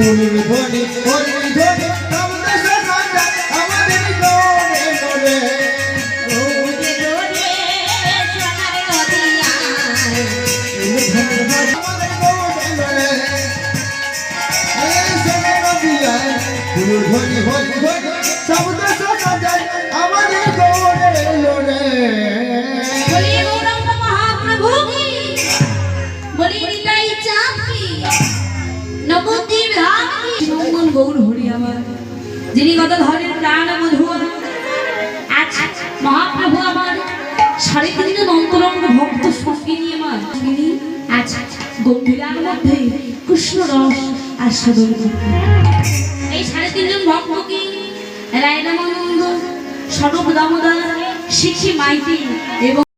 উনির ধ্বনি হরির ধ্বনি শব্দ শোনা আমাদের গৌরে গৌরে ওরে ওরে সোনার নদিয়ায় আমাদের গৌরে গৌরে এই সোনার নদিয়ায় উনির ধ্বনি হরির ধ্বনি শব্দ শোনা যায় আমাদের গৌরে গৌরে বলিয়ে গৌরাঙ্গ মহাপ্রভু কি বলিয়ে নিতাই চাঁদ কি নবদ্বীপ ধাম কি মঙ্গল গৌর হরি আমার যিনি কত ধরেন প্রাণ মধু আজ মহাপ্রভু আমার 3.5 জন অন্তরঙ্গ ভক্ত সঙ্গে নিয়ে আমার তিনি আজ গম্ভীরার মধ্যে কৃষ্ণ রস আস্বাদন করতেন। এই 3.5 জন ভক্ত কি রায়রামানন্দ, স্বরূপ দামোদর, শিশি মাইতি এবং